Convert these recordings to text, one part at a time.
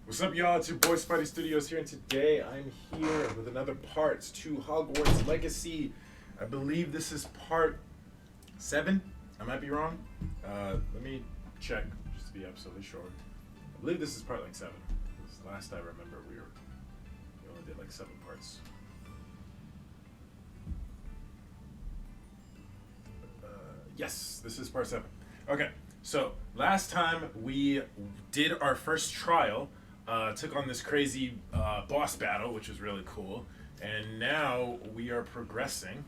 What's up, y'all? It's your boy Spidey Studios here, and today I'm here with another part to Hogwarts Legacy. I believe this is part 7. I might be wrong. Let me check just to be absolutely sure. I believe this is part 7. This last I remember we only did 7 parts. Yes, this is part 7. Okay, so last time we did our first trial. Took on this crazy boss battle, which was really cool. And now we are progressing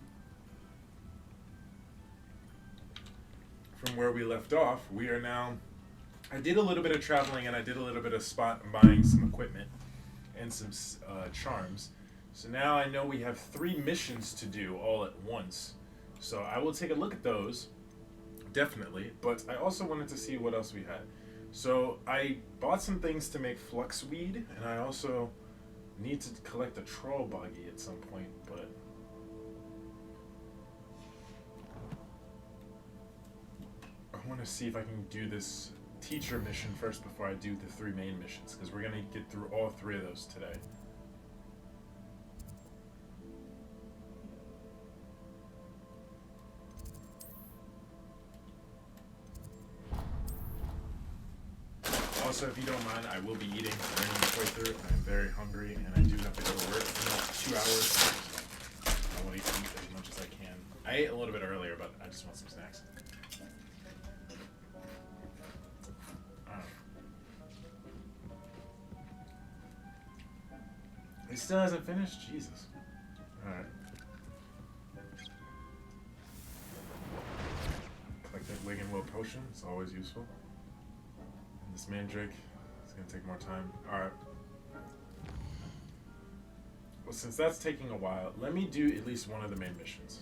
from where we left off. We are now... I did a little bit of traveling and I did a little bit of buying some equipment and some charms. So now I know we have 3 missions to do all at once. So I will take a look at those, definitely. But I also wanted to see what else we had. So I bought some things to make flux weed, and I also need to collect a troll buggy at some point, but I want to see if I can do this teacher mission first before I do the 3 main missions, because we're going to get through all 3 of those today. Also, if you don't mind, I will be eating during this way through. I'm very hungry, and I do have to go to work in about 2 hours. I want to eat as much as I can. I ate a little bit earlier, but I just want some snacks. He still hasn't finished? Jesus. Alright. Collect that Wig and Will potion. It's always useful. This mandrake is going to take more time. Alright. Well, since that's taking a while, let me do at least one of the main missions.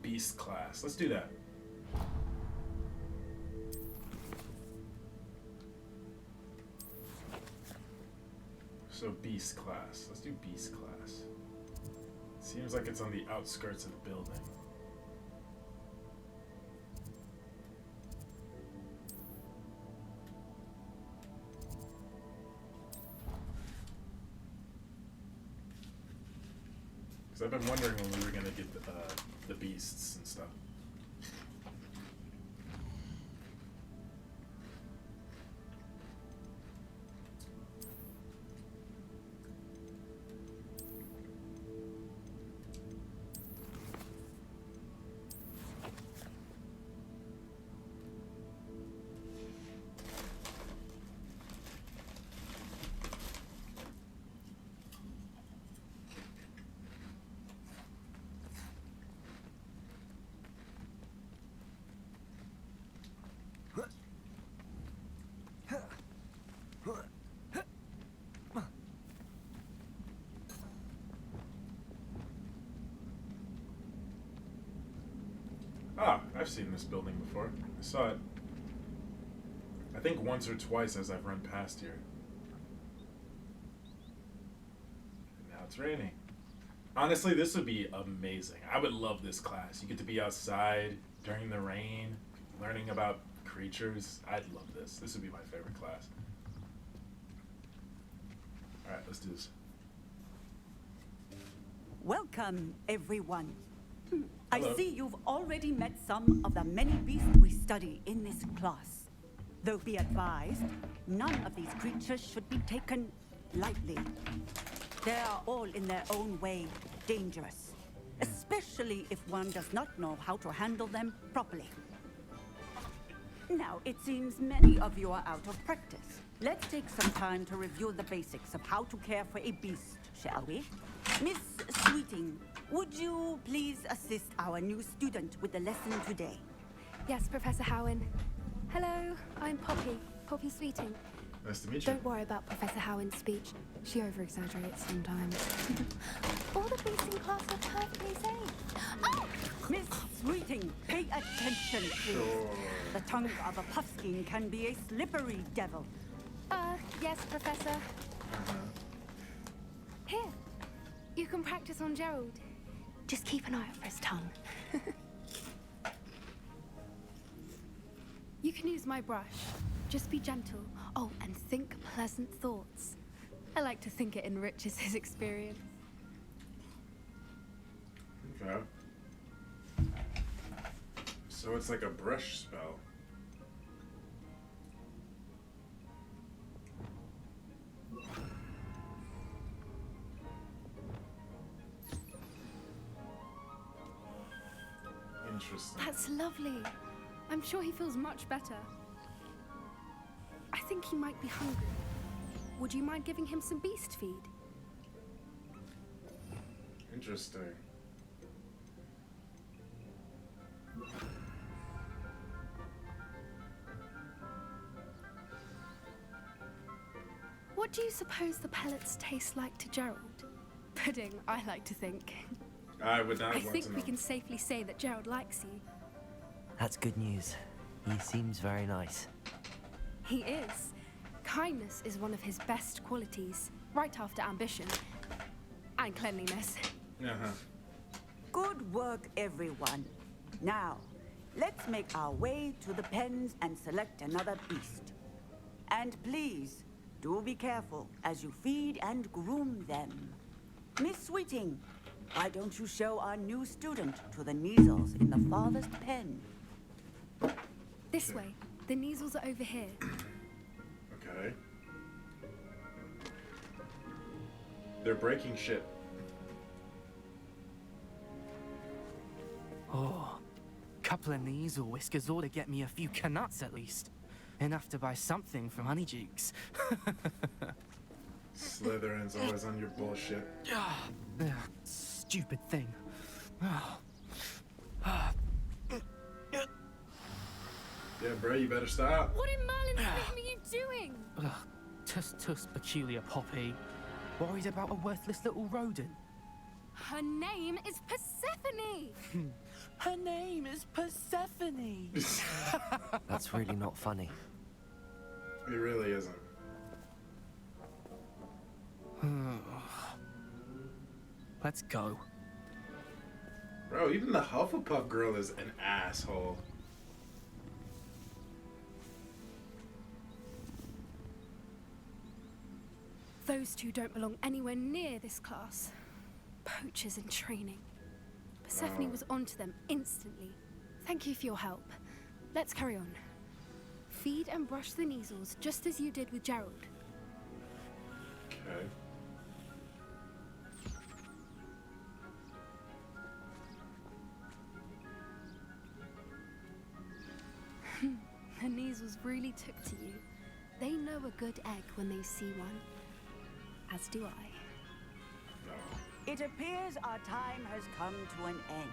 Beast class. Let's do that. So, beast class. Let's do beast class. Seems like it's on the outskirts of the building. I've been wondering when we were going to get the beasts and stuff. Ah, I've seen this building before. I saw it, I think, once or twice as I've run past here. And now it's raining. Honestly, this would be amazing. I would love this class. You get to be outside during the rain, learning about creatures. I'd love this. This would be my favorite class. Alright, let's do this. Welcome, everyone. Hello. I see you've already met some of the many beasts we study in this class. Though be advised, none of these creatures should be taken lightly. They are all in their own way dangerous, especially if one does not know how to handle them properly. Now, it seems many of you are out of practice. Let's take some time to review the basics of how to care for a beast, shall we? Miss Sweeting, would you please assist our new student with the lesson today? Yes, Professor Howen. Hello, I'm Poppy Sweeting. Nice to meet you. Don't worry about Professor Howen's speech. She over-exaggerates sometimes. All the beasts in class are perfectly safe. Oh! Miss Sweeting, pay attention, please. Sure. The tongue of a puffskein can be a slippery devil. Yes, Professor. Here, you can practice on Gerald. Just keep an eye out for his tongue. You can use my brush. Just be gentle. Oh, and think pleasant thoughts. I like to think it enriches his experience. Okay. So it's like a brush spell. Interesting. That's lovely. I'm sure he feels much better. I think he might be hungry. Would you mind giving him some beast feed? Interesting. What do you suppose the pellets taste like to Gerald? Pudding, I like to think. I would not I want to think know. we can safely say that Gerald likes you. That's good news. He seems very nice. He is. Kindness is one of his best qualities, right after ambition and cleanliness. Uh-huh. Good work, everyone. Now, let's make our way to the pens and select another beast. And please, do be careful as you feed and groom them. Miss Sweeting, why don't you show our new student to the Neasels in the farthest pen? This way. The Neasels are over here. Okay. They're breaking shit. Oh, couple of Neasel whiskers ought to get me a few canuts at least. Enough to buy something from Honeydukes. Slytherin's always on your bullshit. Ugh, stupid thing. Yeah, bro, you better stop. What in Merlin's name are you doing? Ugh, tuss, peculiar poppy. Worried about a worthless little rodent. Her name is Persephone! Her name is Persephone. That's really not funny. It really isn't. Let's go. Bro, even the Hufflepuff girl is an asshole. Those two don't belong anywhere near this class. Poachers in training. Persephone was onto them instantly. Thank you for your help. Let's carry on. Feed and brush the Neasels just as you did with Gerald. Okay. The Neasels really took to you. They know a good egg when they see one. As do I. It appears our time has come to an end.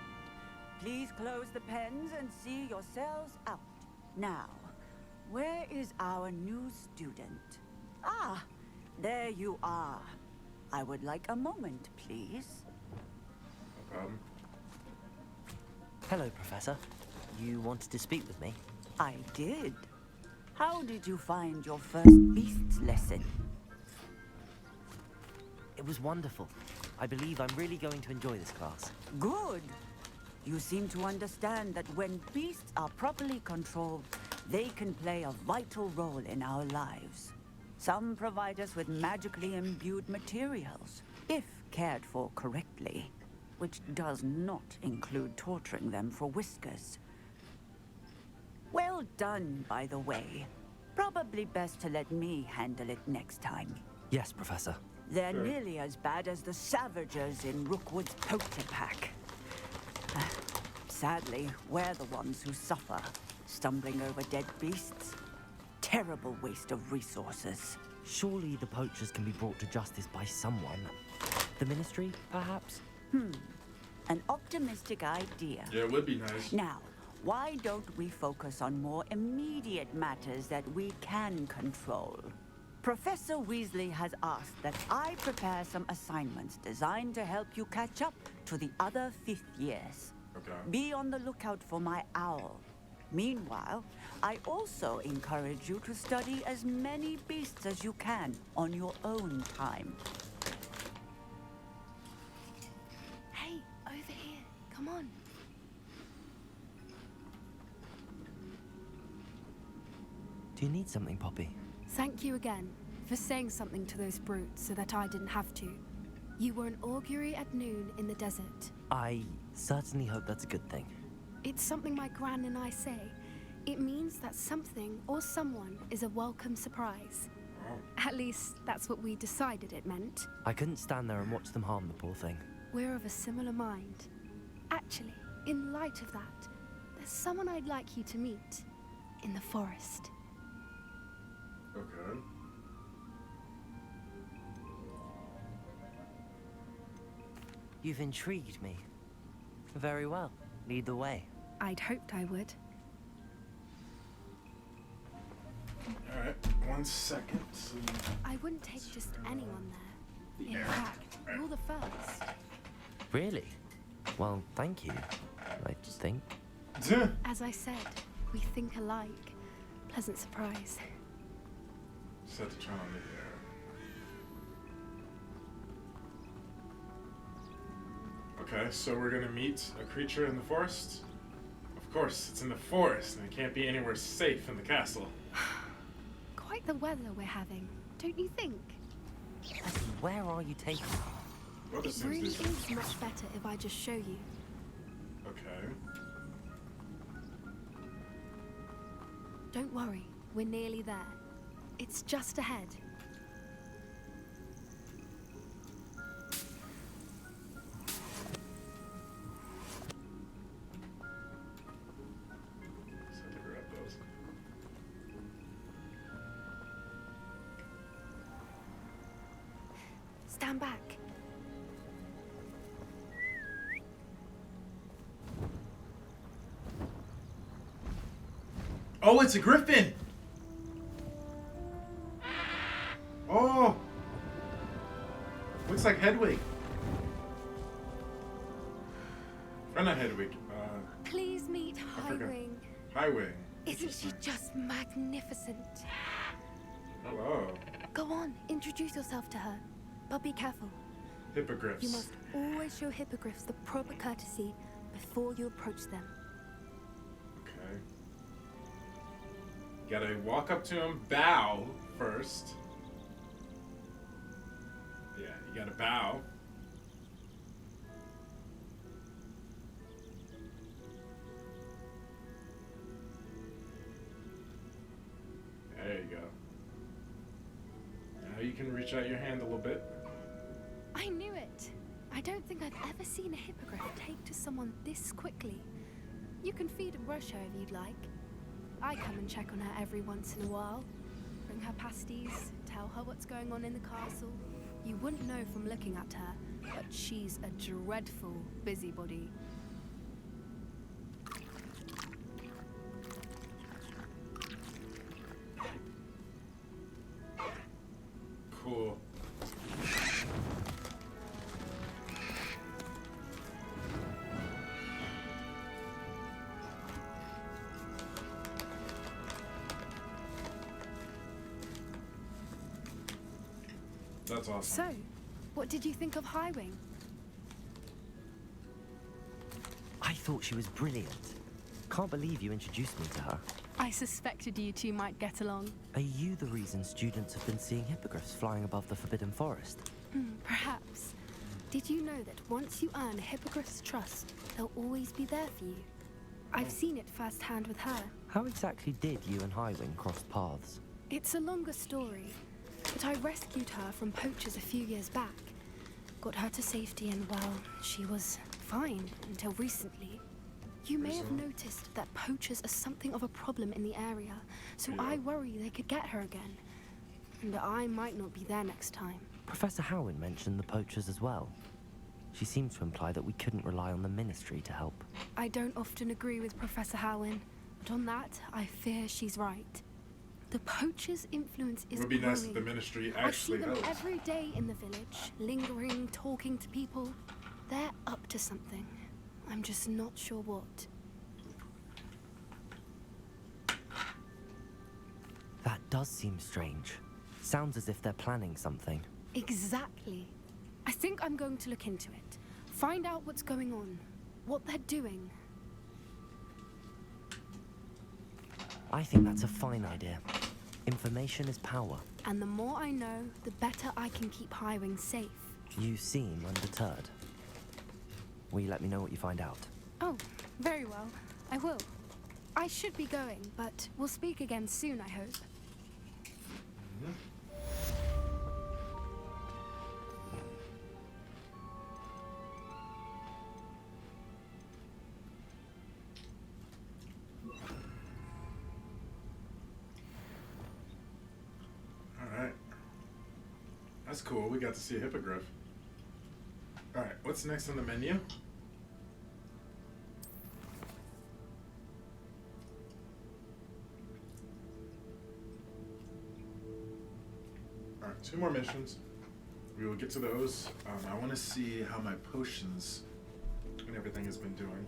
Please close the pens and see yourselves out. Now, where is our new student? Ah, there you are. I would like a moment, please. No problem. Hello, Professor. You wanted to speak with me? I did. How did you find your first beasts lesson? It was wonderful. I believe I'm really going to enjoy this class. Good. You seem to understand that when beasts are properly controlled, they can play a vital role in our lives. Some provide us with magically imbued materials, if cared for correctly, which does not include torturing them for whiskers. Well done, by the way. Probably best to let me handle it next time. Yes, Professor. They're Sure. nearly as bad as the Savagers in Rookwood's poacher pack. Sadly, we're the ones who suffer, stumbling over dead beasts. Terrible waste of resources. Surely the poachers can be brought to justice by someone. The Ministry, perhaps? An optimistic idea. Yeah, it would be nice. Now, why don't we focus on more immediate matters that we can control? Professor Weasley has asked that I prepare some assignments designed to help you catch up to the other fifth years. Okay. Be on the lookout for my owl. Meanwhile, I also encourage you to study as many beasts as you can on your own time. Hey, over here. Come on. Do you need something, Poppy? Thank you again. for saying something to those brutes so that I didn't have to. You were an augury at noon in the desert. I certainly hope that's a good thing. It's something my gran and I say. It means that something or someone is a welcome surprise. Oh. At least, that's what we decided it meant. I couldn't stand there and watch them harm the poor thing. We're of a similar mind. Actually, in light of that, there's someone I'd like you to meet. In the forest. Okay. You've intrigued me. Very well. Lead the way. I'd hoped I would. Alright, 1 second. I wouldn't take just anyone there. In fact, you're the first. Really? Well, thank you, I think. As I said, we think alike. Pleasant surprise. Set to turn on the air. Okay, so we're gonna meet a creature in the forest. Of course, it's in the forest, and it can't be anywhere safe in the castle. Quite the weather we're having, don't you think? Leslie, where are you taking me? What It really is much better if I just show you. Okay. Don't worry, we're nearly there. It's just ahead. So I had to grab those. Stand back. Oh, it's a griffin! Oh! Looks like Hedwig. Or not Hedwig. Please meet I forgot. Highwing. Highwing. Isn't she just magnificent? Hello. Go on, introduce yourself to her. But be careful. Hippogriffs. You must always show hippogriffs the proper courtesy before you approach them. Okay. Gotta walk up to him, bow first. Yeah, you gotta bow. There you go. Now you can reach out your hand a little bit. I knew it. I don't think I've ever seen a hippogriff take to someone this quickly. You can feed and brush her if you'd like. I come and check on her every once in a while. Bring her pasties, tell her what's going on in the castle. You wouldn't know from looking at her, but she's a dreadful busybody. Cool. That's awesome. So, what did you think of Highwing? I thought she was brilliant. Can't believe you introduced me to her. I suspected you two might get along. Are you the reason students have been seeing hippogriffs flying above the Forbidden Forest? Perhaps. Did you know that once you earn a hippogriff's trust, they'll always be there for you? I've seen it firsthand with her. How exactly did you and Highwing cross paths? It's a longer story, but I rescued her from poachers a few years back. Got her to safety and, well, she was fine until recently. You may have noticed that poachers are something of a problem in the area, so I worry they could get her again. And I might not be there next time. Professor Howin mentioned the poachers as well. She seemed to imply that we couldn't rely on the Ministry to help. I don't often agree with Professor Howin, but on that, I fear she's right. The poachers' influence is It would be nice if growing. the Ministry I see actually them helped. every day in the village, lingering, talking to people. They're up to something. I'm just not sure what. That does seem strange. Sounds as if they're planning something. Exactly. I think I'm going to look into it. Find out what's going on, what they're doing. I think that's a fine idea. Information is power. And the more I know, the better I can keep Highwing safe. You seem undeterred. Will you let me know what you find out? Oh, very well. I will. I should be going, but we'll speak again soon, I hope. Alright. That's cool. We got to see a hippogriff. Alright, what's next on the menu? Alright, 2 more missions. We will get to those. I want to see how my potions and everything has been doing.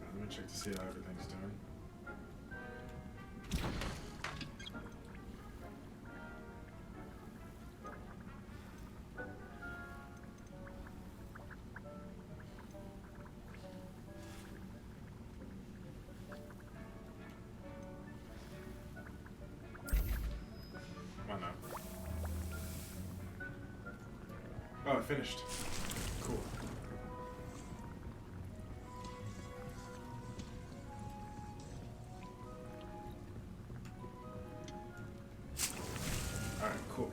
Let me check to see how everything's doing. Why not? Oh, it finished. Cool. Alright, cool.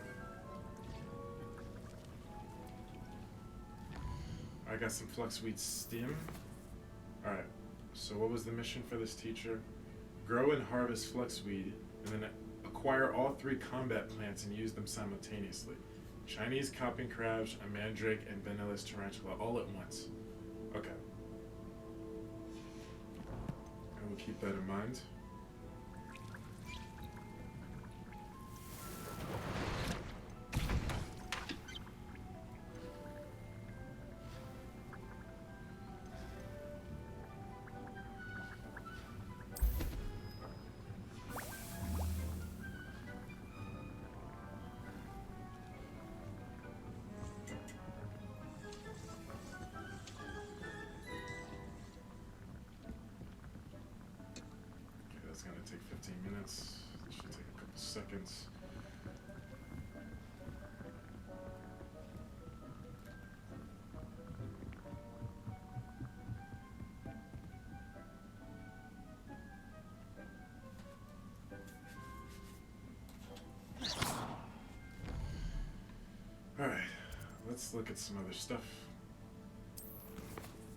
I got some fluxweed stem. Alright, so what was the mission for this teacher? Grow and harvest fluxweed, and then acquire all 3 combat plants and use them simultaneously. Chinese copping crabs, a mandrake, and vanillus tarantula all at once. Okay. I will keep that in mind. That's gonna take 15 minutes. This should take a couple seconds. Alright, let's look at some other stuff.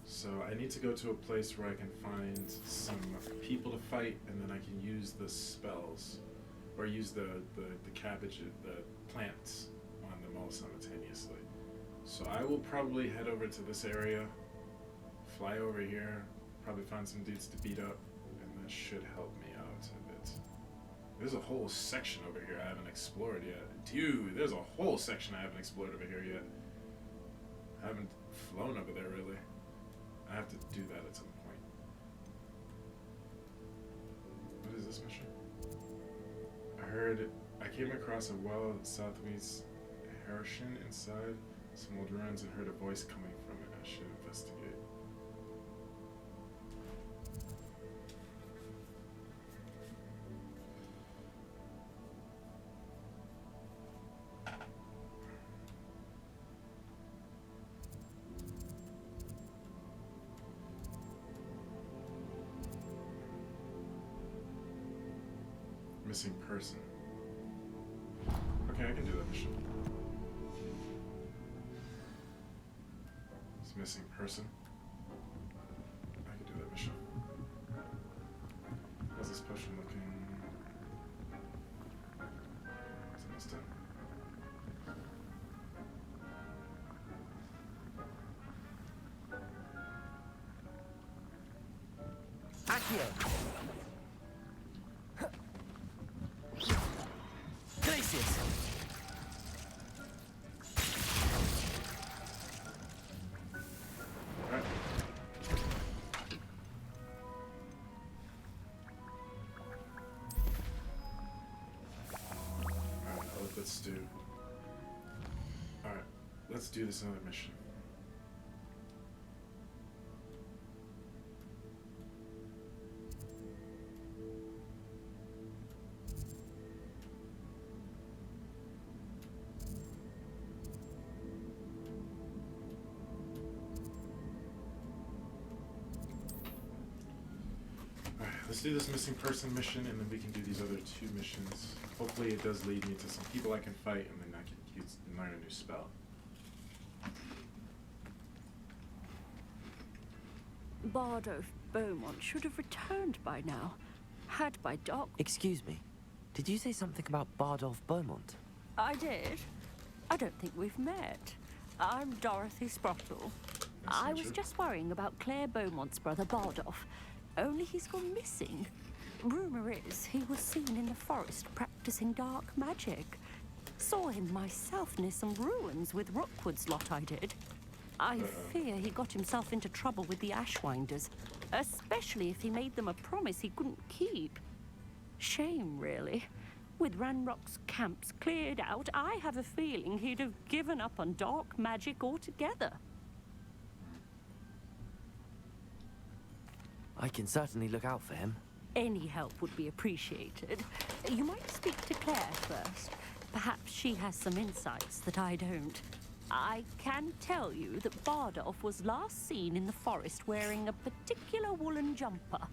So I need to go to a place where I can find some people to fight, and then I can use the spells, or use the cabbage, the plants on them all simultaneously. So I will probably head over to this area, fly over here, probably find some dudes to beat up, and that should help me out a bit. There's a whole section over here I haven't explored yet. Dude, there's a whole section I haven't explored over here yet. I haven't flown over there really. I have to do that at some point. What is this mission? I came across a wild southwest Harrishin inside some old ruins and heard a voice coming from it. I should investigate. Missing person. Okay, I can do that mission. It's missing person. I can do that mission. How's this potion looking? It's almost done. Accio! Glacius! Alright. Alright, let's do. Alright, let's do this another mission. Let's do this missing person mission, and then we can do these other 2 missions. Hopefully it does lead me to some people I can fight, and then I can learn a new spell. Bard of Beaumont should have returned by now. Had by doc. Excuse me. Did you say something about Bardolph Beaumont? I did. I don't think we've met. I'm Dorothy Sprottle. I was just worrying about Claire Beaumont's brother Bardolph. Only he's gone missing. Rumor is he was seen in the forest practicing dark magic. Saw him myself near some ruins with Rookwood's lot I did. I fear he got himself into trouble with the Ashwinders, especially if he made them a promise he couldn't keep. Shame, really. With Ranrock's camps cleared out, I have a feeling he'd have given up on dark magic altogether. I can certainly look out for him. Any help would be appreciated. You might speak to Claire first. Perhaps she has some insights that I don't. I can tell you that Bardolph was last seen in the forest wearing a particular woolen jumper,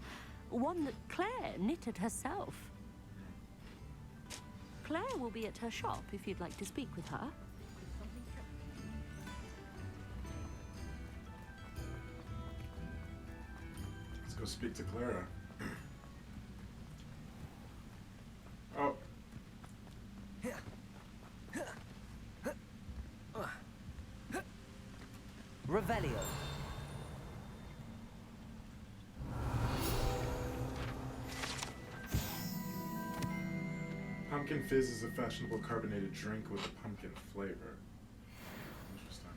one that Claire knitted herself. Claire will be at her shop if you'd like to speak with her. Let's go speak to Clara. Oh. Revelio. Pumpkin fizz is a fashionable carbonated drink with a pumpkin flavor. Interesting.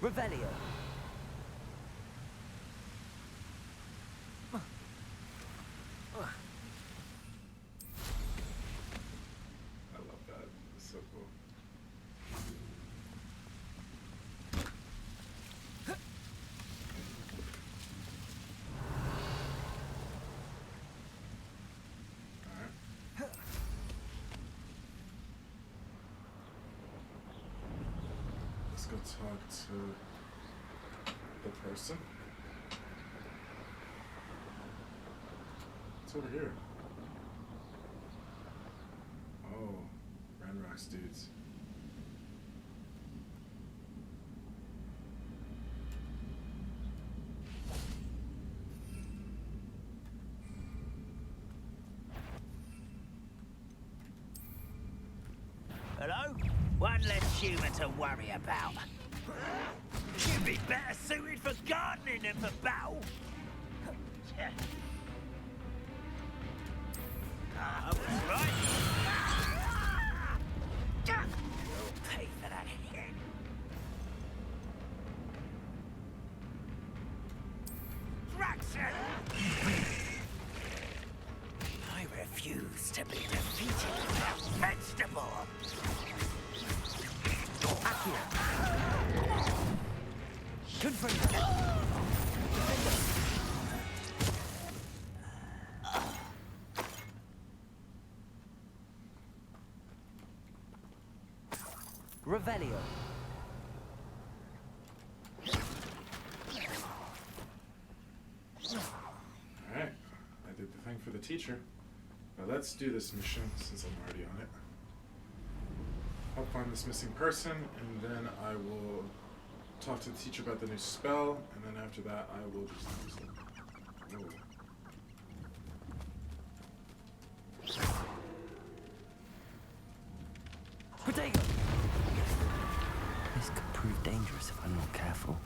Revelio. I love that. It's so cool. Alright. Let's go talk to the person. It's over here. Oh, Ranrock's dudes. Hello? One less human to worry about. You'd be better suited for gardening than for battle. I was right. You'll pay for that hit. Fraction! I refuse to be defeated without vegetable. Revelio. Alright, I did the thing for the teacher. Now let's do this mission since I'm already on it. I'll find this missing person, and then I will talk to the teacher about the new spell, and then after that I will just do some... Whoa. Protego! This could prove dangerous if I'm not careful.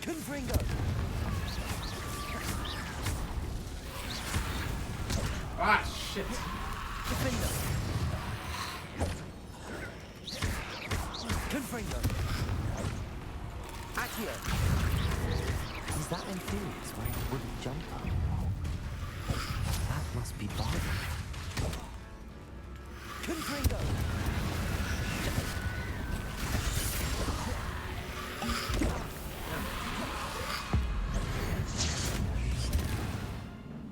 Confringo! Ah, shit! Defender! Confringo! Accio! Is that Infurious wearing a wooden jumper? That must be Bardo.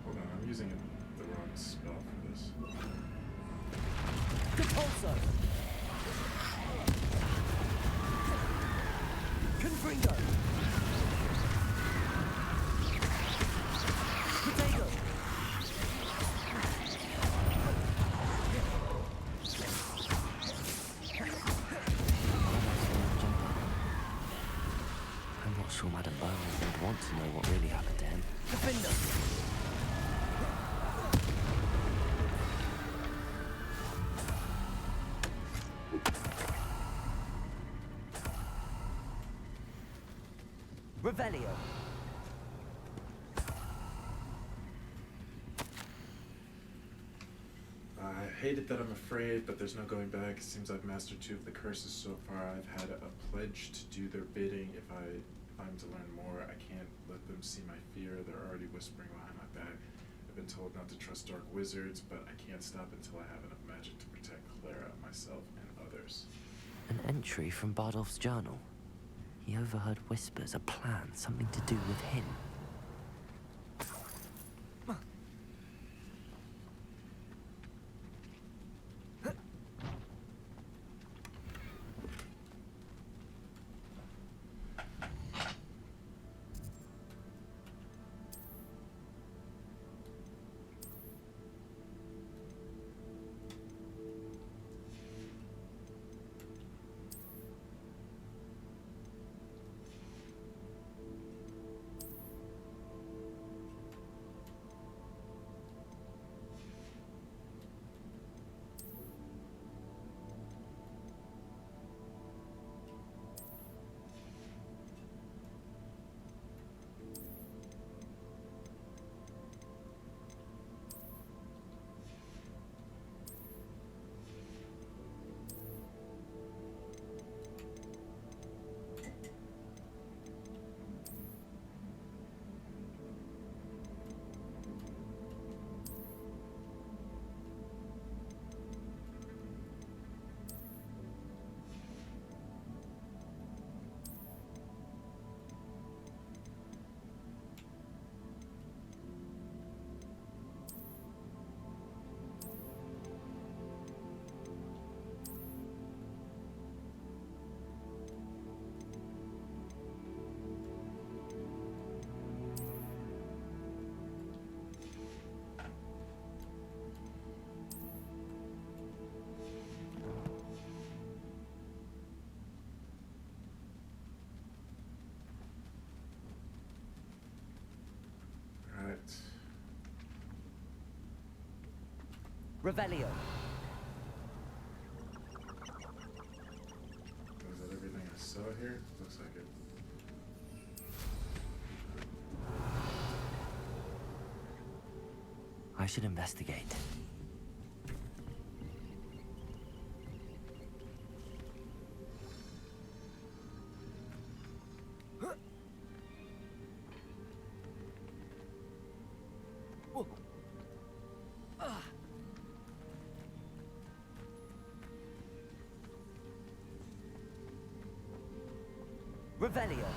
Hold on, I'm using the wrong spell for this. I'm not sure Madame Burwell would want to know what really happened to him. Revelio. I hate it that I'm afraid, but there's no going back. It seems I've mastered 2 of the curses so far. I've had a pledge to do their bidding. If I'm to learn more, I can't let them see my fear. They're already whispering behind my back. I've been told not to trust dark wizards, but I can't stop until I have enough magic to protect Clara, myself, and others. An entry from Bardolph's journal. He overheard whispers, a plan, something to do with him. Alright. Revelio. Was that everything I saw here? Looks like it. I should investigate. Revelio.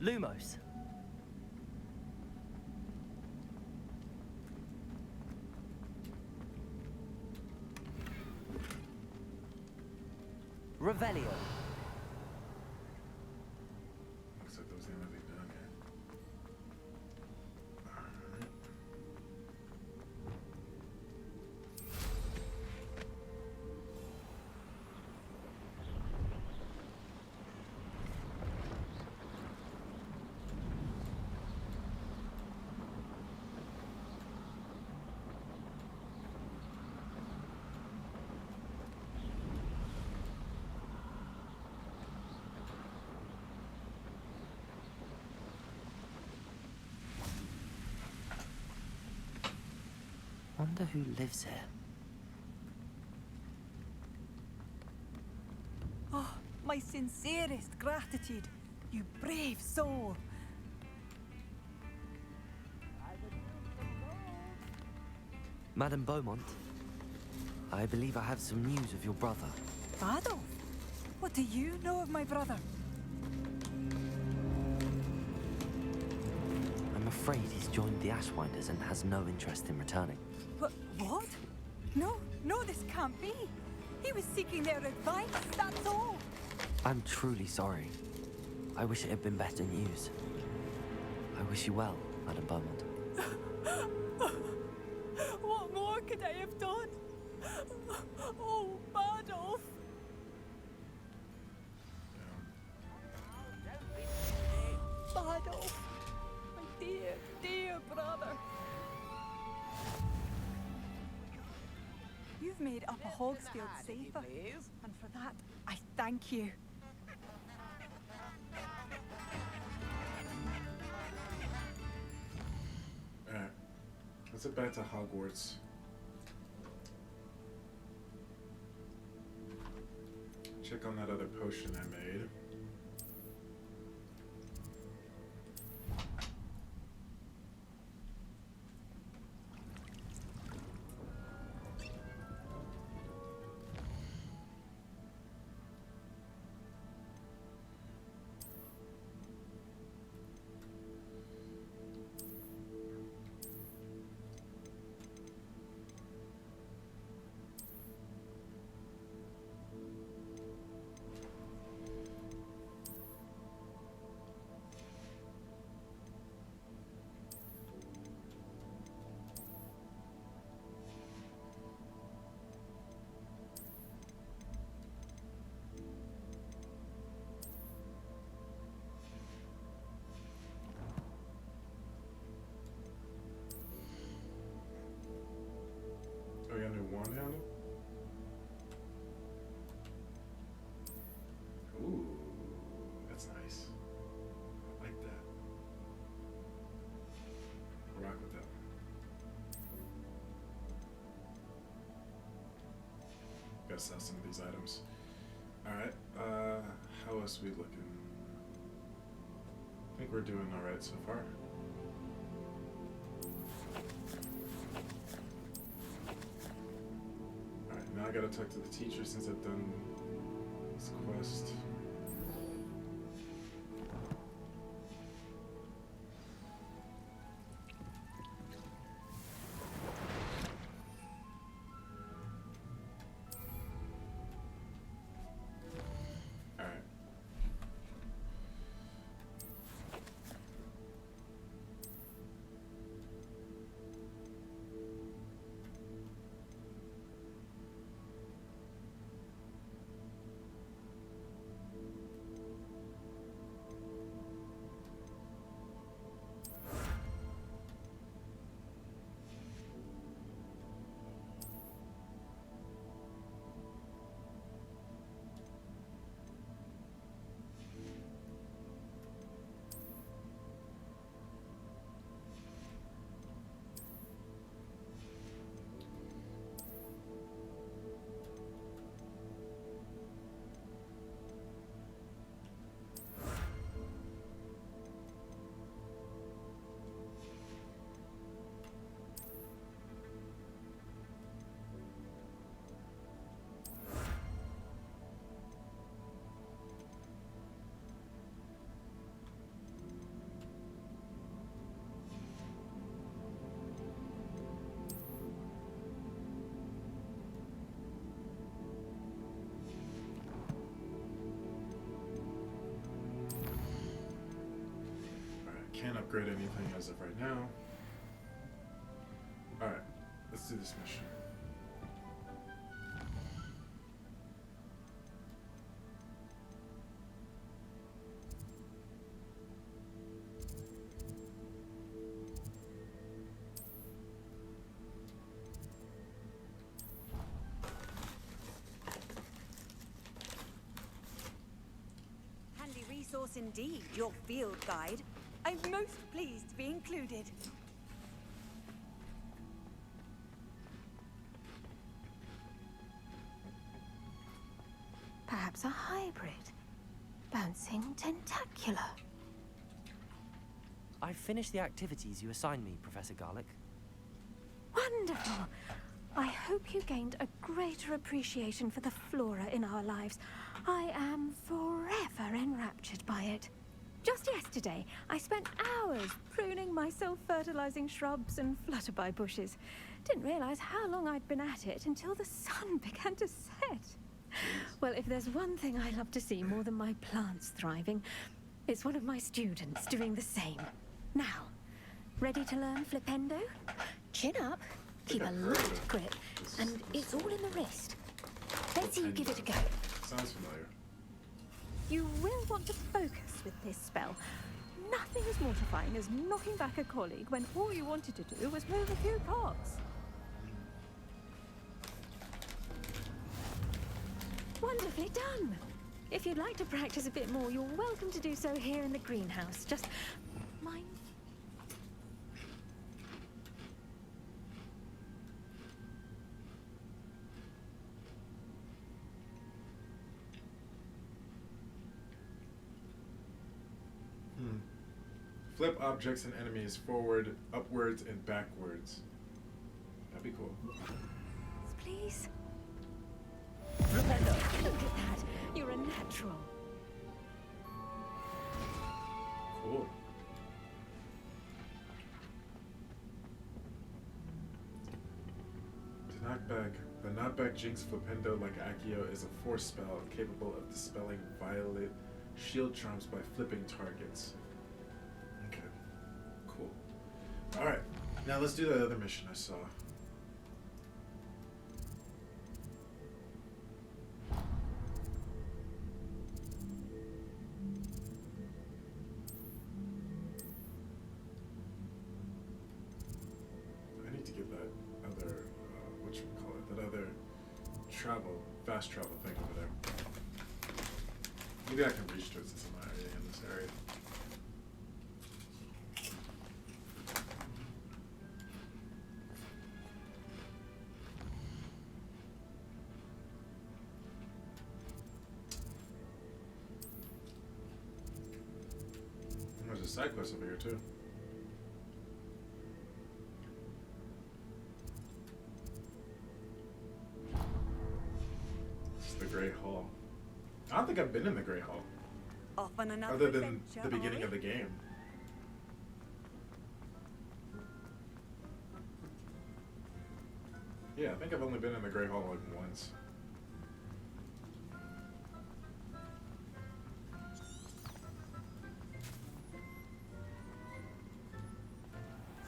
Lumos. Revelio. Looks like that was the only thing done here. Alright. Wonder who lives here. Oh, my My sincerest gratitude, you brave soul. Madame Beaumont, I believe I have some news of your brother. Adolf? What do you know of my brother? I'm afraid he's joined the Ashwinders and has no interest in returning. What? No, this can't be. He was seeking their advice, that's all. I'm truly sorry. I wish it had been better news. I wish you well, Madame Beaumont. What more could I have done? Oh, Adolf. Adolf, my dear, dear brother. You've made Upper Hogsfield safer, and for that, I thank you. Alright. Let's head back to Hogwarts. Check on that other potion I made. Oh, you got a new wand handle? Ooh, that's nice. I like that. I'll rock with that. Gotta sell some of these items. Alright, how else we looking? I think we're doing alright so far. Alright, now I gotta talk to the teacher since I've done this quest. Alright. Can't upgrade anything as of right now. Alright, let's do this mission. Handy resource indeed, your field guide. I'm most pleased to be included. Perhaps a hybrid. bouncing tentacular. I've finished the activities you assigned me, Professor Garlick. Wonderful! I hope you gained a greater appreciation for the flora in our lives. I am forever enraptured by it. Just yesterday, I spent hours pruning my self-fertilizing shrubs and flutterby bushes. Didn't realize how long I'd been at it until the sun began to set. Well, if there's one thing I love to see more than my plants thriving, it's one of my students doing the same. Now, ready to learn flipendo? Chin up, keep a light grip, and it's all in the wrist. Let's see you give it a go. Sounds familiar. You will want to focus with this spell. Nothing as mortifying as knocking back a colleague when all you wanted to do was move a few pots. Wonderfully done. If you'd like to practice a bit more, you're welcome to do so here in the greenhouse. Just mind. Flip objects and enemies forward, upwards, and backwards. That'd be cool. Please. Rependo. Look at that. You're a natural. Cool. The knockback Jinx Flipendo like Accio is a force spell capable of dispelling violet shield charms by flipping targets. Okay. Cool. Alright. Now let's do the other mission I saw. I need to get that other, whatchamacallit, that other fast travel thing over there. Maybe I can reach to it since I'm already in this area. There's a side quest over here too. This is the Great Hall. I don't think I've been in the Great Hall. Off on another Other than adventure, the beginning are of the game. Yeah, I think I've only been in the Great Hall like once.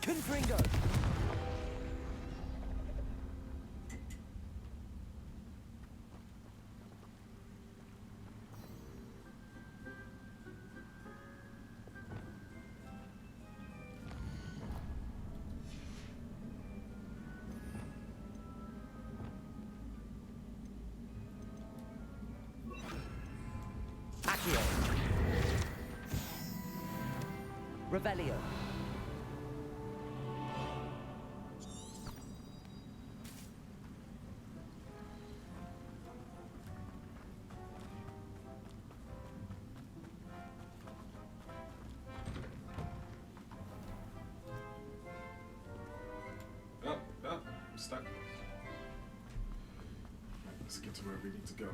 Confringo. Accio. Revelio. Oh, I'm stuck. Let's get to where we need to go.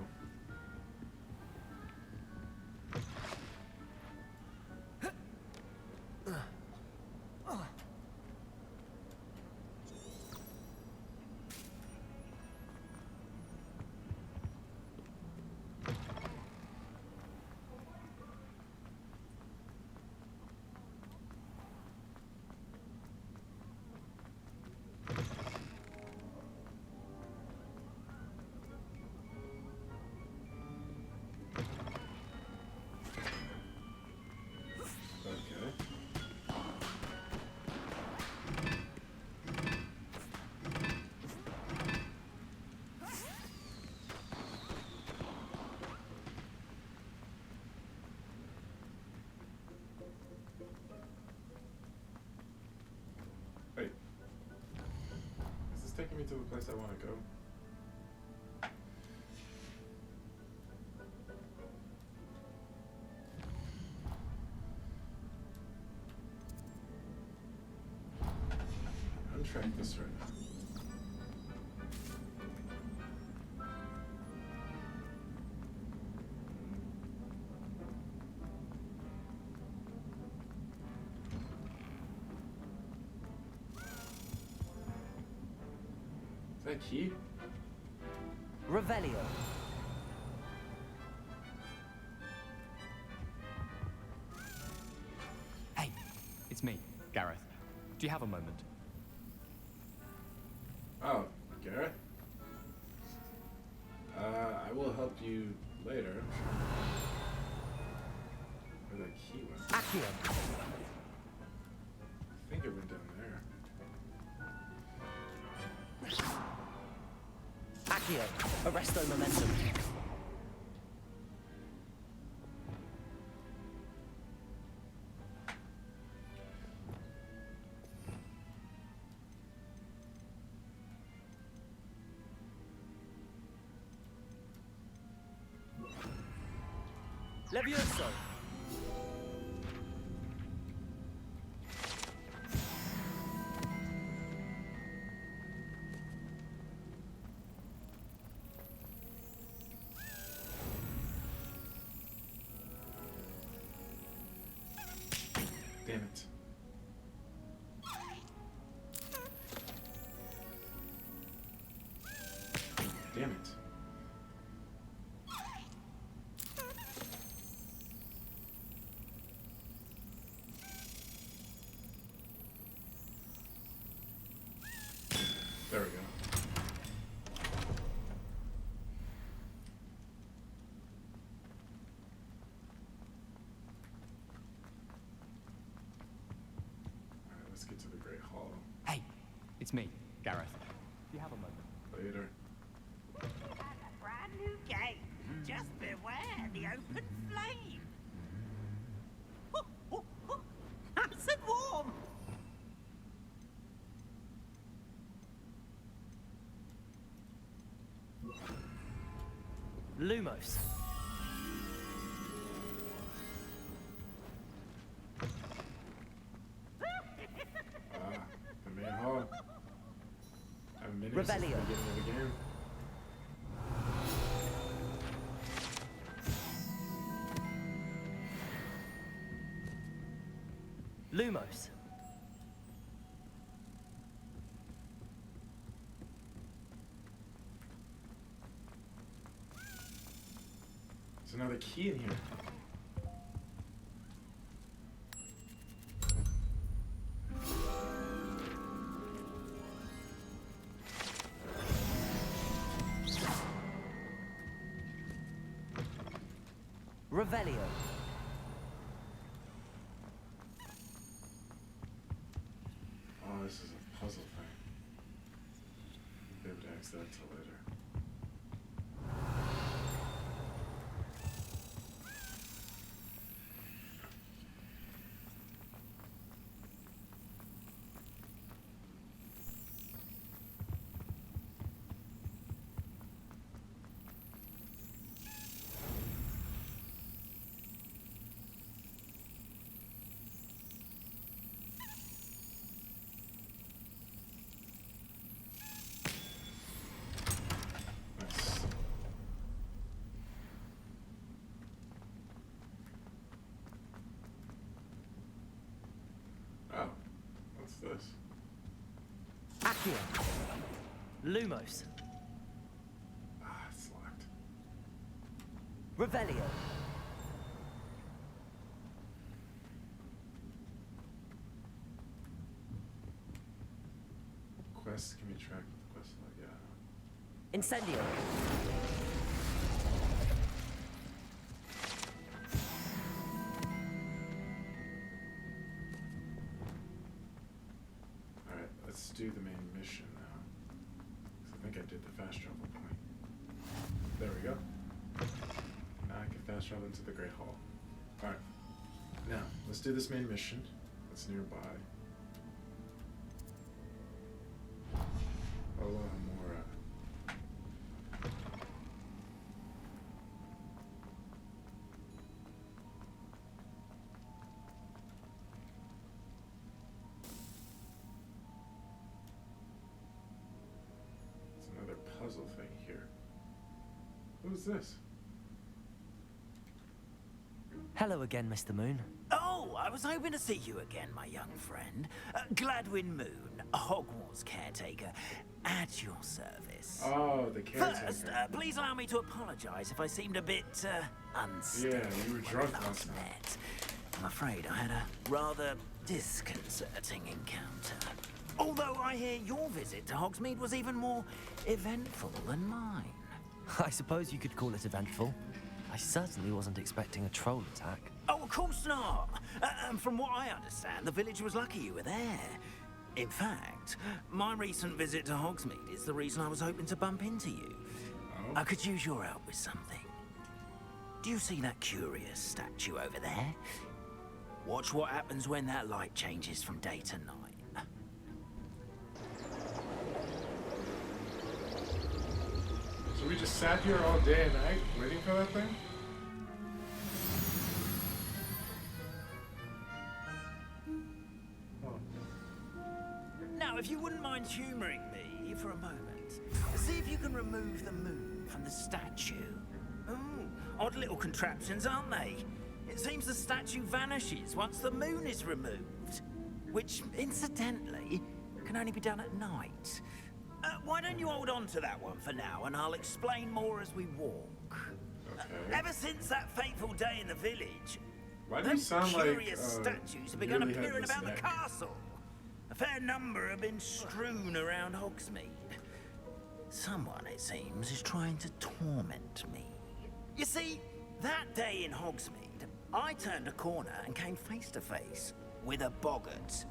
Wait. Is this taking me to the place I want to go? track this right now. Is that key? Revelio. Hey, it's me, Gareth. Do you have a moment? Oh, Gareth? I will help you later. Where that key went? Accio. I think it went down there. Accio. Arresto momentum. Levioso. Damn it. Damn it. There we go. Alright, let's get to the Great Hall Hey, it's me, Gareth. Do you have a moment? later. And a brand new gate. Just beware the open flame. Nice and warm. Lumos. The main hall. I haven't been here since the Revelio. beginning of the game. Lumos. There's another key in here. Revelio. Oh, this is a puzzle thing. I'll be able to ask that till later. Nice. Oh, what's this? Accio. Lumos. Ah, it's locked. Revelio. Quests can be tracked with the quest log, yeah. Incendio. Alright, let's do the main mission now. 'Cause I think I did the fast travel point. There we go. Now I can fast travel into the Great Hall. Alright. Now, let's do this main mission that's nearby. Oh, more, puzzle thing here. Who's this? Hello again, Mr. Moon. Oh, I was hoping to see you again, my young friend. Gladwin Moon, Hogwarts caretaker, at your service. Oh, the caretaker. First, please allow me to apologize if I seemed a bit unstable. Yeah, you were drunk when we last night. met. I'm afraid I had a rather disconcerting encounter. Although I hear your visit to Hogsmeade was even more eventful than mine. I suppose you could call it eventful. I certainly wasn't expecting a troll attack. Oh, of course not. From what I understand, the village was lucky you were there. In fact, my recent visit to Hogsmeade is the reason I was hoping to bump into you. Oh. I could use your help with something. Do you see that curious statue over there? Watch what happens when that light changes from day to night. So we just sat here all day and night waiting for that thing? Now, if you wouldn't mind humoring me for a moment, see if you can remove the moon from the statue. Ooh, odd little contraptions, aren't they? It seems the statue vanishes once the moon is removed, which, incidentally, can only be done at night. Why don't you hold on to that one for now, and I'll explain more as we walk. Okay. Ever since that fateful day in the village, Why do you those sound like curious statues have begun nearly appearing headless about the neck? castle. A fair number have been strewn around Hogsmeade. Someone, it seems, is trying to torment me. You see, that day in Hogsmeade, I turned a corner and came face to face with a boggart,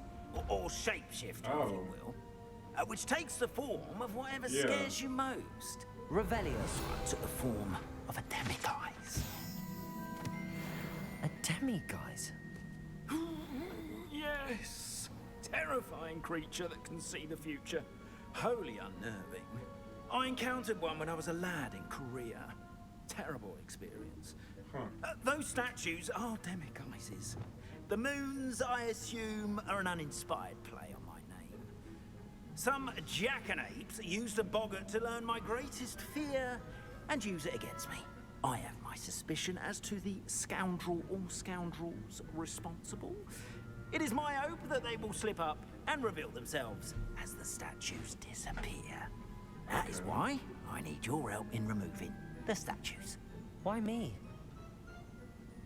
or shapeshifter, if you will, which takes the form of whatever scares you most. Revelio. Took the form of a demiguise. A demiguise? Yes! Terrifying creature that can see the future. Wholly unnerving. I encountered one when I was a lad in Korea. Terrible experience. Those statues are demiguises. The moons, I assume, are an uninspired play on my name. Some jackanapes used a boggart to learn my greatest fear and use it against me. I have my suspicion as to the scoundrel or scoundrels responsible. It is my hope that they will slip up and reveal themselves as the statues disappear. That is why I need your help in removing the statues. Why me?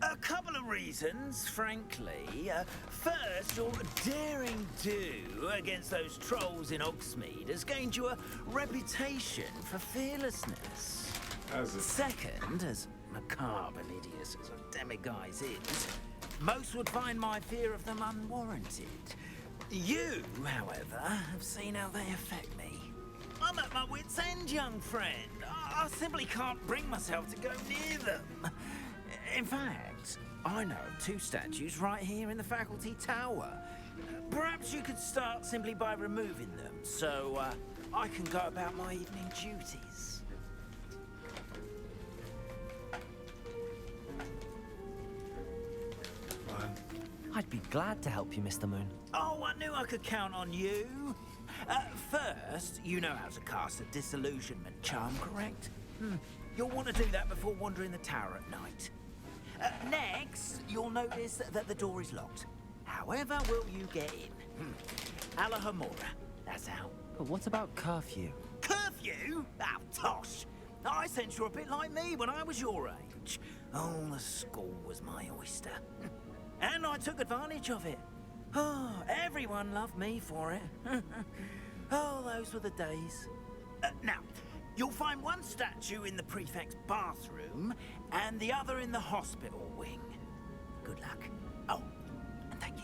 A couple of reasons, frankly. First, your daring do against those trolls in Hogsmeade has gained you a reputation for fearlessness. Second, as macabre and hideous as a demiguise is, most would find my fear of them unwarranted. You, however, have seen how they affect me. I'm at my wit's end, young friend. I simply can't bring myself to go near them. In fact, I know of two statues right here in the faculty tower. Perhaps you could start simply by removing them, so I can go about my evening duties. I'd be glad to help you, Mr. Moon. Oh, I knew I could count on you. First, you know how to cast a disillusionment charm, correct? You'll want to do that before wandering the tower at night. Next, you'll notice that the door is locked. However will you get in? Alahomora, that's how. But what about curfew? Curfew? Oh, tosh. I sense you're a bit like me when I was your age. Oh, the school was my oyster. And I took advantage of it. Oh, everyone loved me for it. Oh, those were the days. Now, you'll find one statue in the prefect's bathroom and the other in the hospital wing. Good luck. Oh, and thank you.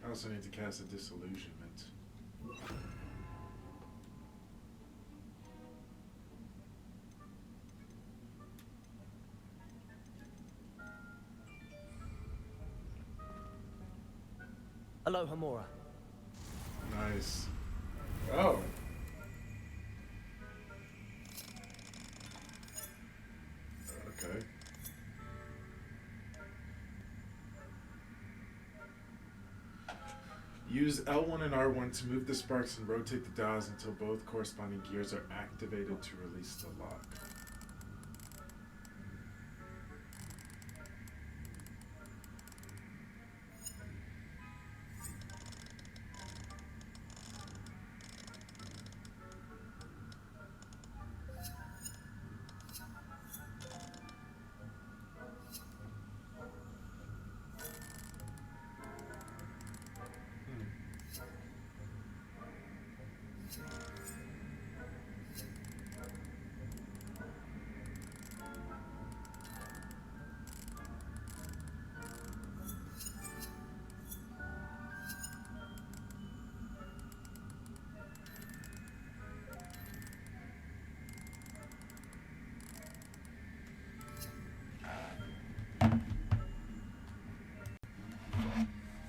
I also need to cast a disillusionment. Aloha Mora. Nice. Oh. Okay. Use L1 and R1 to move the sparks and rotate the dials until both corresponding gears are activated to release the lock.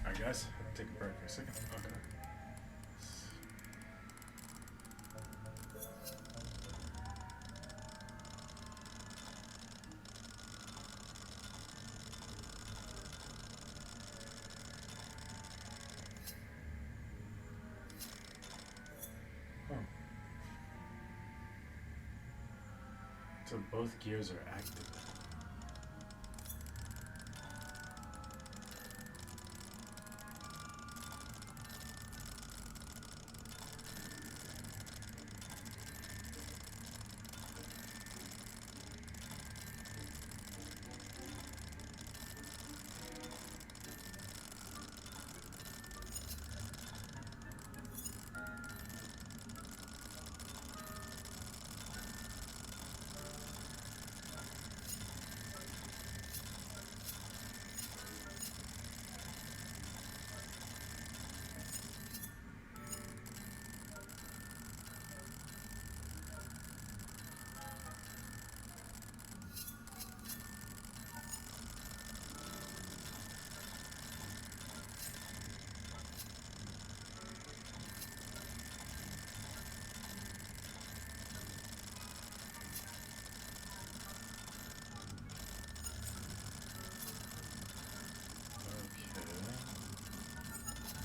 Alright guys, take a break for a second. Okay. Oh. So both gears are active.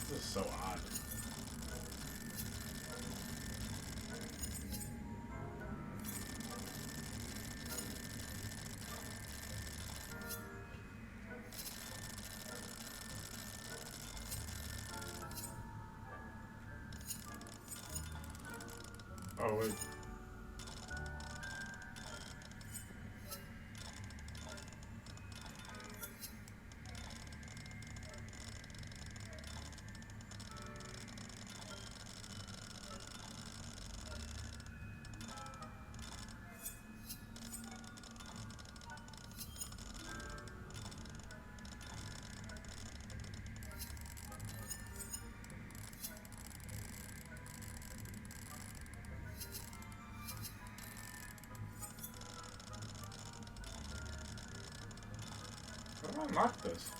This is so odd. Oh wait. How do I unlock this?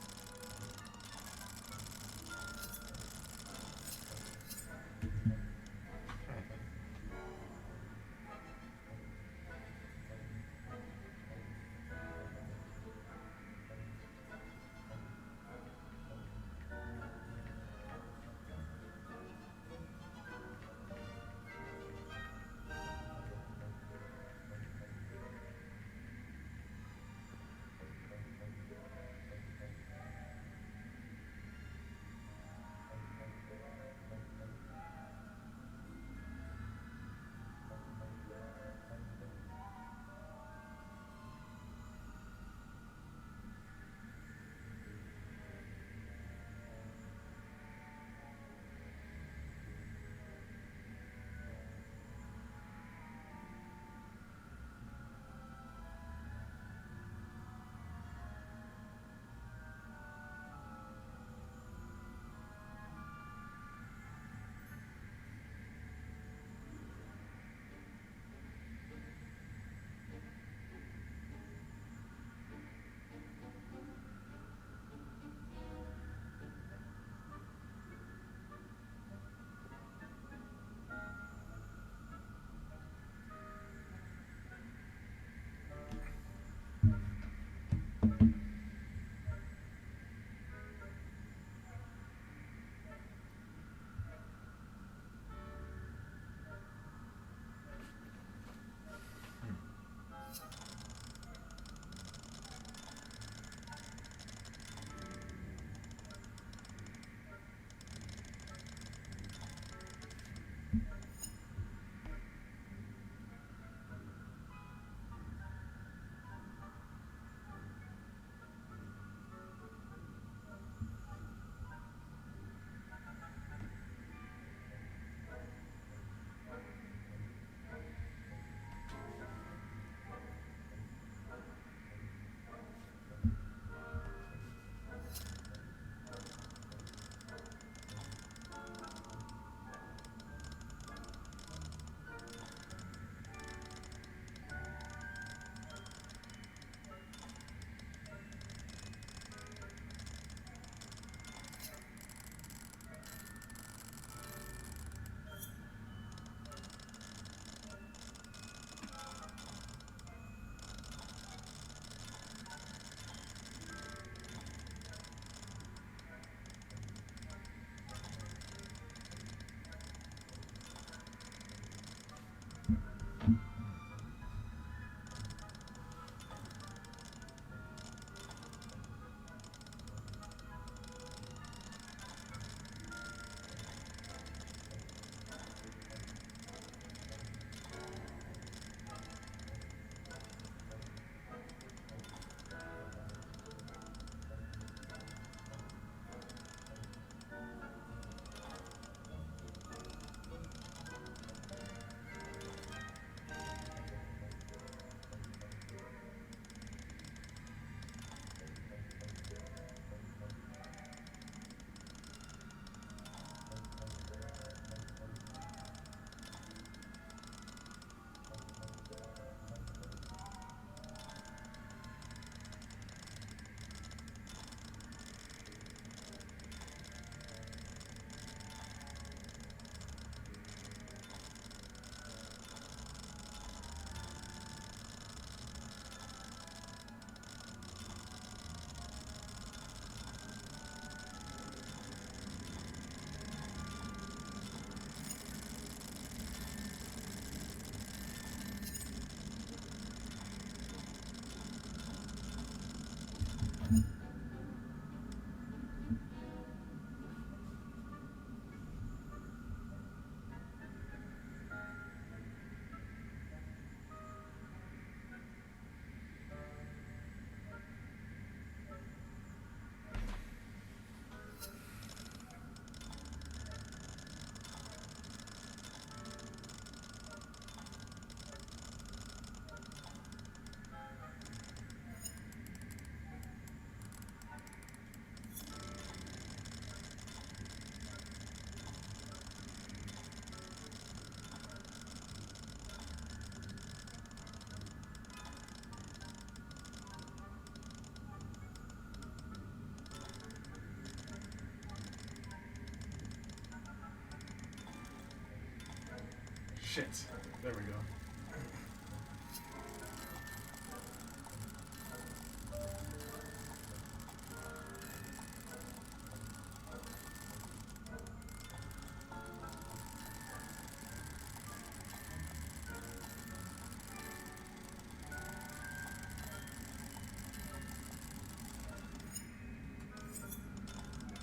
shit. There we go.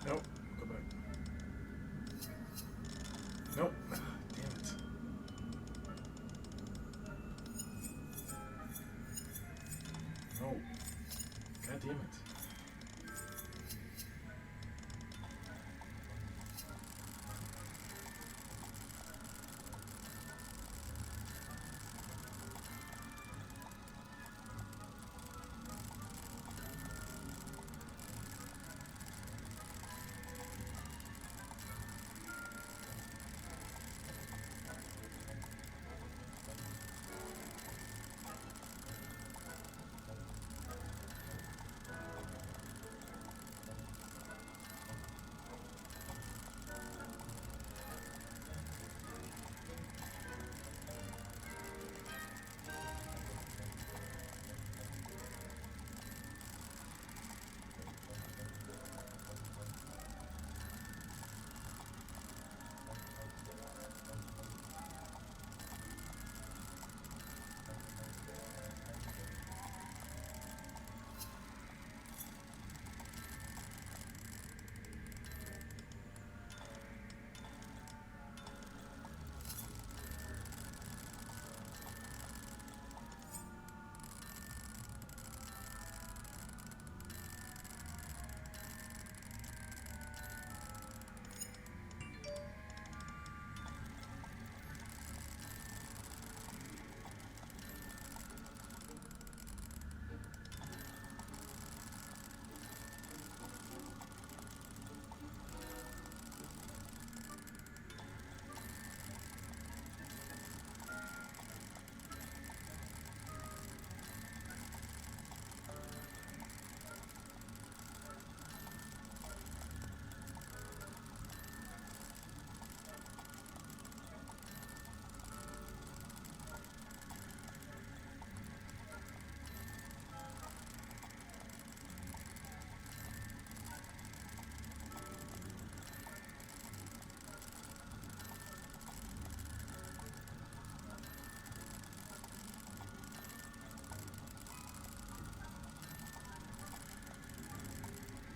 Nope. Go back. Nope. Ah, damn it. No. God damn it.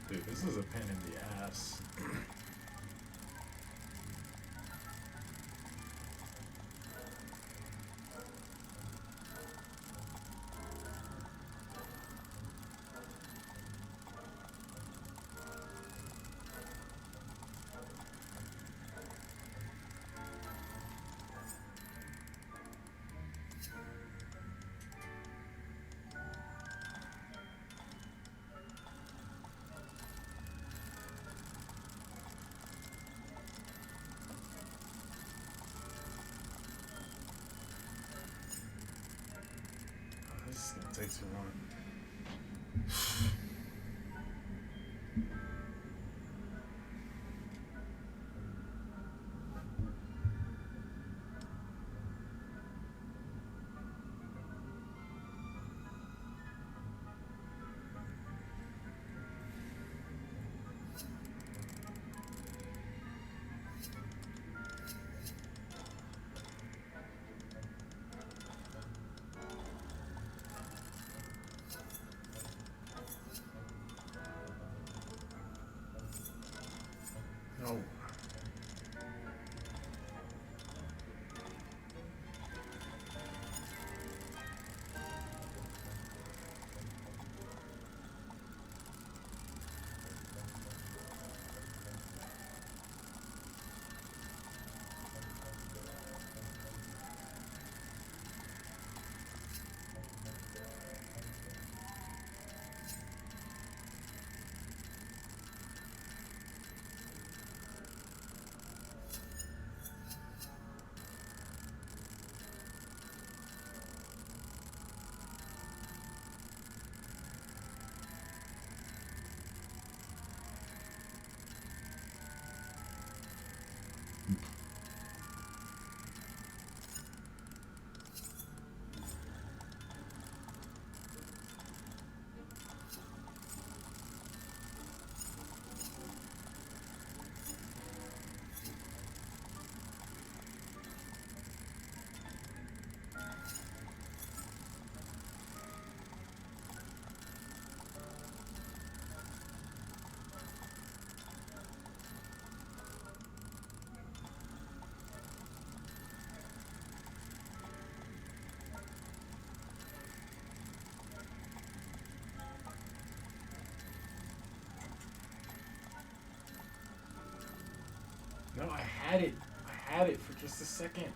Dude, this is a pain in the ass. This is gonna take too long. had it. I had it for just a second.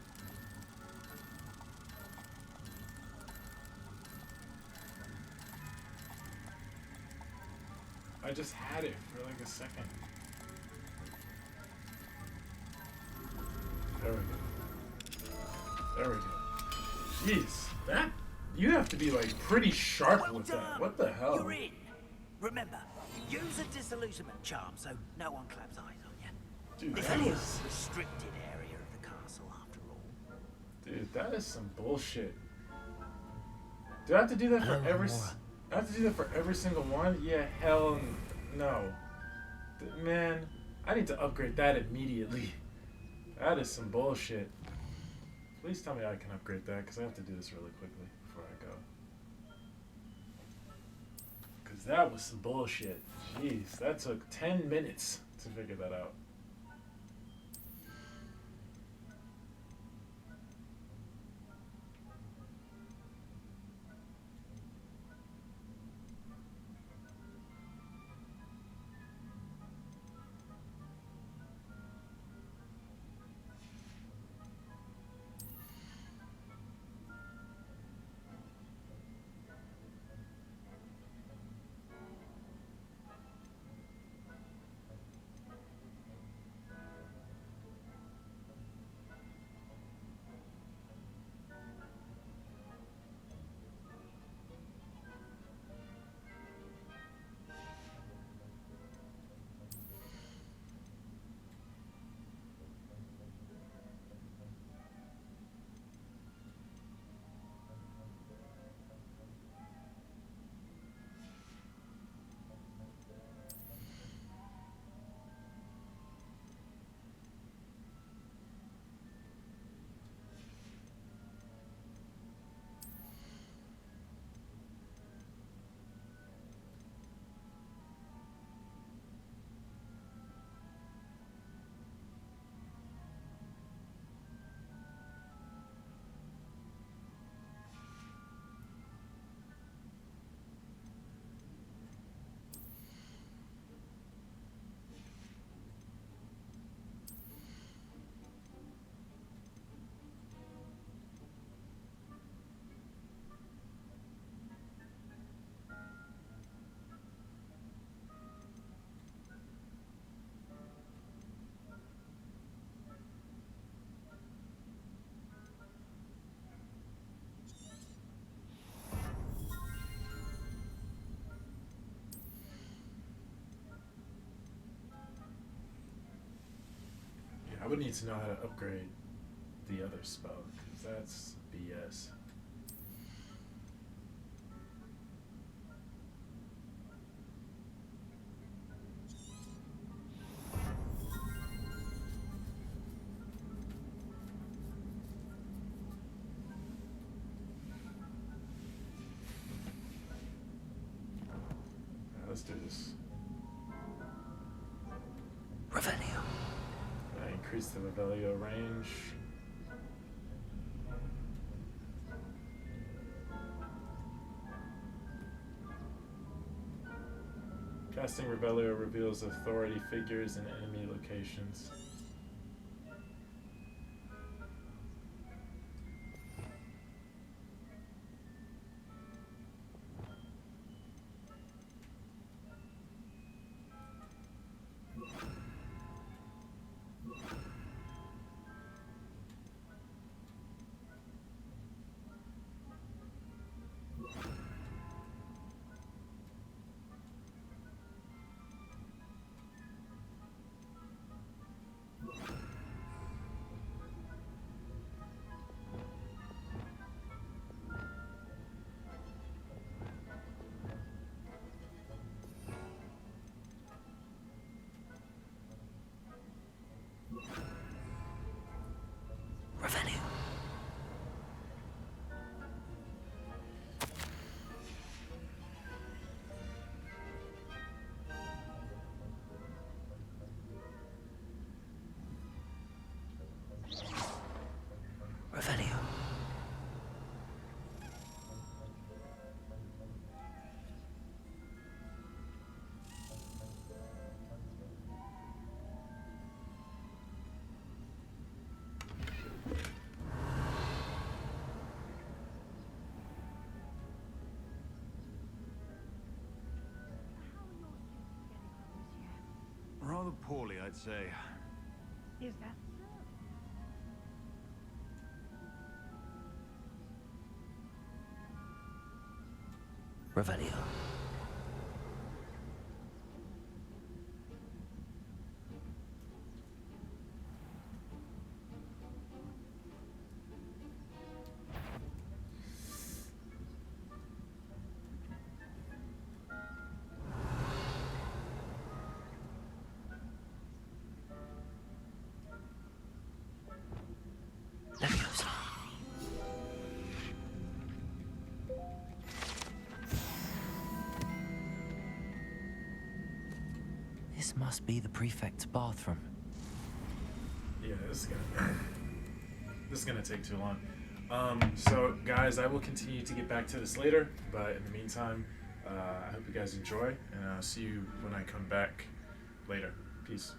I just had it for like a second. There we go. There we go. Jeez, that you have to be like pretty sharp with that. What the hell? You're in. Remember, use a disillusionment charm so no one claps eyes on you. Dude, It's that only a was... restricted area of the castle after all. Dude, that is some bullshit. Do I have to do that for every? I have to do that for every single one? Yeah, hell no. Man, I need to upgrade that immediately. That is some bullshit. Please tell me I can upgrade that, because I have to do this really quickly before I go. Because that was some bullshit. Jeez, that took 10 minutes to figure that out. I would need to know how to upgrade the other spell, because that's BS. Let's do this. Revelio. Increase the Revelio range. Casting Revelio reveals authority figures and enemy locations. Revelio. Revelio. Rather poorly, I'd say. Is that Revelio. Leviosa. This must be the prefect's bathroom. Yeah, this is gonna take too long. So guys, I will continue to get back to this later, but in the meantime, I hope you guys enjoy, and I'll see you when I come back later. Peace.